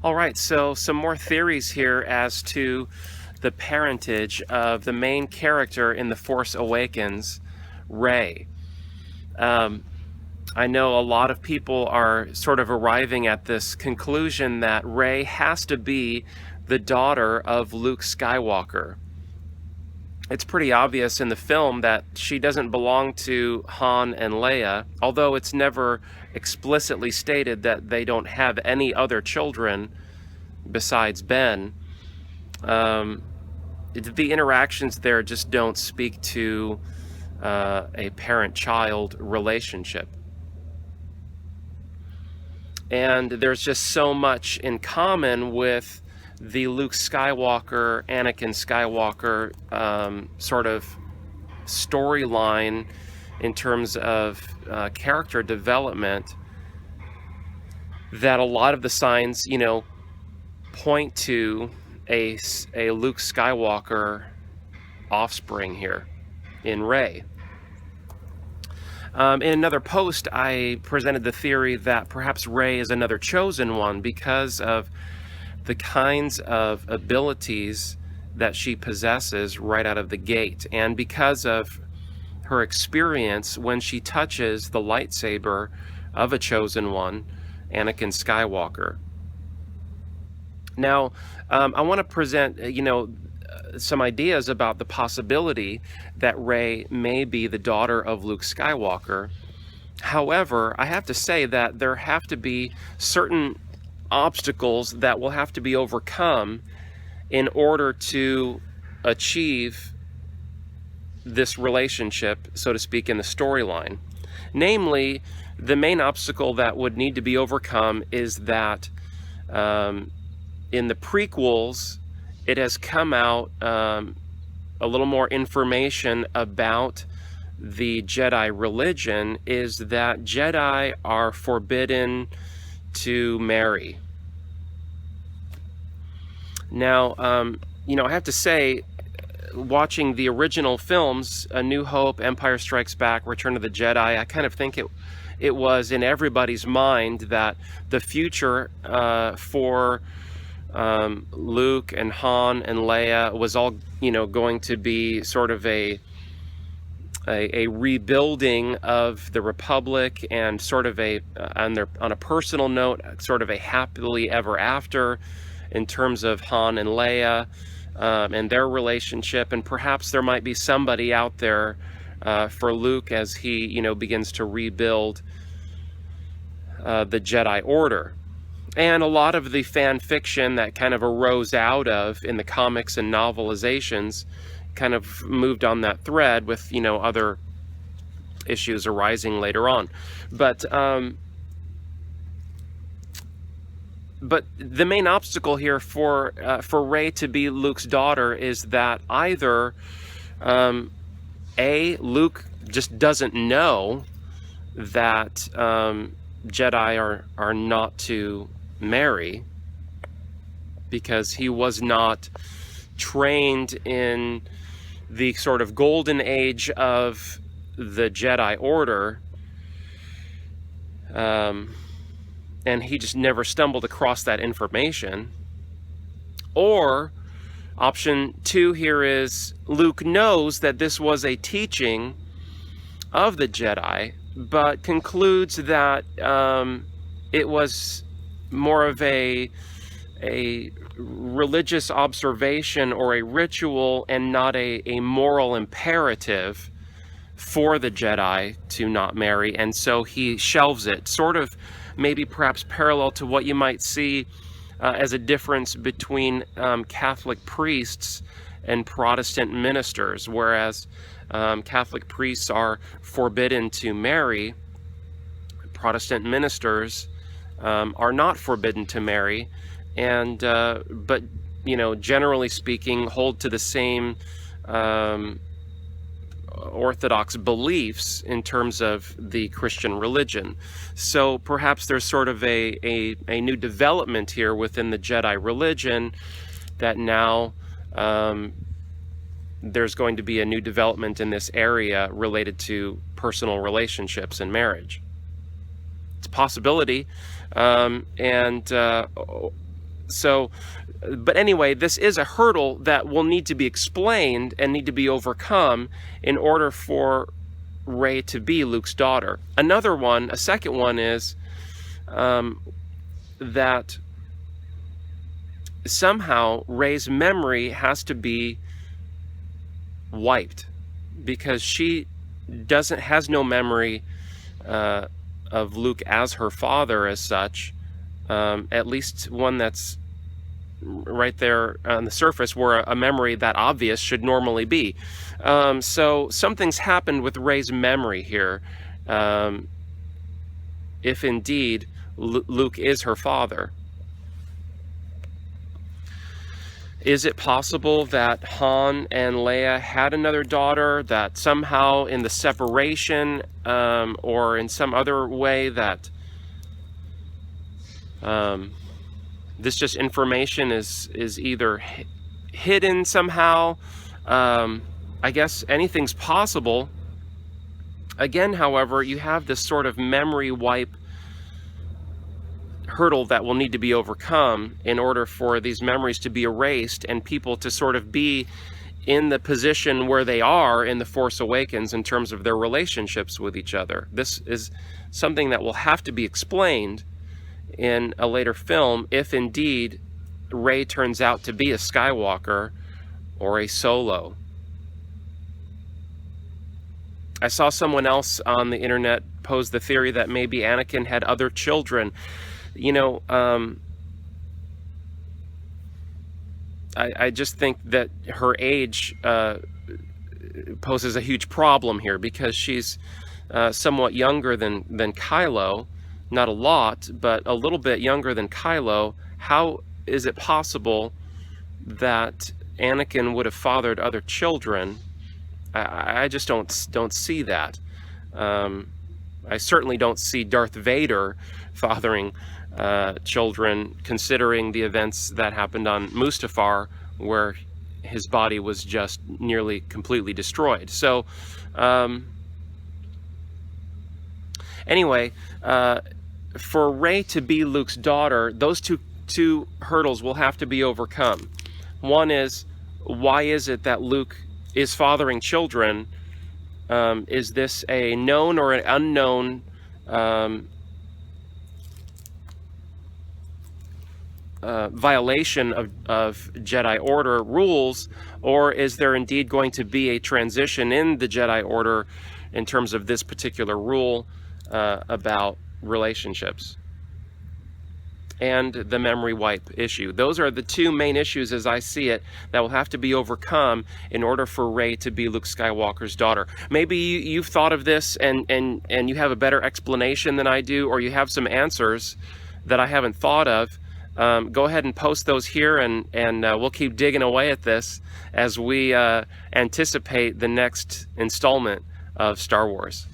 All right, so some more theories here as to the parentage of the main character in The Force Awakens, Rey. Um, I know a lot of people are sort of arriving at this conclusion that Rey has to be the daughter of Luke Skywalker. It's pretty obvious in the film that she doesn't belong to Han and Leia, although it's never explicitly stated that they don't have any other children besides Ben. Um, the interactions there just don't speak to a parent-child relationship. And there's just so much in common with the Luke Skywalker, Anakin Skywalker sort of storyline in terms of character development, that a lot of the signs, point to a Luke Skywalker offspring here in Rey. In another post, I presented the theory that perhaps Rey is another chosen one because of the kinds of abilities that she possesses right out of the gate, and because of her experience when she touches the lightsaber of a chosen one, Anakin Skywalker. Now, I want to present, some ideas about the possibility that Rey may be the daughter of Luke Skywalker. However, I have to say that there have to be certain obstacles that will have to be overcome in order to achieve this relationship, so to speak, in the storyline. Namely, the main obstacle that would need to be overcome is that in the prequels, it has come out a little more information about the Jedi religion, is that Jedi are forbidden to marry. Now, I have to say, watching the original films, A New Hope, Empire Strikes Back, Return of the Jedi, I kind of think it was in everybody's mind that the future for Luke and Han and Leia was all, going to be sort of a rebuilding of the Republic, and sort of on a personal note, sort of a happily ever after in terms of Han and Leia and their relationship. And perhaps there might be somebody out there for Luke as he, begins to rebuild the Jedi Order. And a lot of the fan fiction that kind of arose out of in the comics and novelizations kind of moved on that thread with, other issues arising later on. But the main obstacle here for Rey to be Luke's daughter is that either Luke just doesn't know that Jedi are not to marry, because he was not trained in the sort of golden age of the Jedi Order, and he just never stumbled across that information. Or option 2 here is Luke knows that this was a teaching of the Jedi, but concludes that it was more of a religious observation or a ritual, and not a moral imperative for the Jedi to not marry, and so he shelves it, sort of maybe perhaps parallel to what you might see as a difference between Catholic priests and Protestant ministers. Whereas Catholic priests are forbidden to marry, Protestant ministers are not forbidden to marry, and but generally speaking, hold to the same orthodox beliefs in terms of the Christian religion. So perhaps there's sort of a new development here within the Jedi religion, that now there's going to be a new development in this area related to personal relationships and marriage. It's a possibility, and So, but anyway, this is a hurdle that will need to be explained and need to be overcome in order for Rey to be Luke's daughter. Another one, a second one, is that somehow Rey's memory has to be wiped, because she has no memory of Luke as her father as such, at least one that's right there on the surface where a memory that obvious should normally be. So something's happened with Rey's memory here, if indeed Luke is her father. Is it possible that Han and Leia had another daughter, that somehow in the separation or in some other way that this just information is either hidden somehow? I guess anything's possible. Again, however, you have this sort of memory wipe hurdle that will need to be overcome in order for these memories to be erased and people to sort of be in the position where they are in The Force Awakens in terms of their relationships with each other. This is something that will have to be explained in a later film if indeed Rey turns out to be a Skywalker or a Solo. I saw someone else on the internet pose the theory that maybe Anakin had other children. You know, I just think that her age poses a huge problem here, because she's somewhat younger than Kylo. Not a lot, but a little bit younger than Kylo. How is it possible that Anakin would have fathered other children? I just don't see that. I certainly don't see Darth Vader fathering children, considering the events that happened on Mustafar, where his body was just nearly completely destroyed. So anyway, for Rey to be Luke's daughter, those two hurdles will have to be overcome. One is, why is it that Luke is fathering children? Is this a known or an unknown violation of Jedi Order rules, or is there indeed going to be a transition in the Jedi Order in terms of this particular rule about relationships and the memory wipe issue? Those are the two main issues, as I see it, that will have to be overcome in order for Rey to be Luke Skywalker's daughter. Maybe you've thought of this and you have a better explanation than I do, or you have some answers that I haven't thought of. Go ahead and post those here, and we'll keep digging away at this as we anticipate the next installment of Star Wars.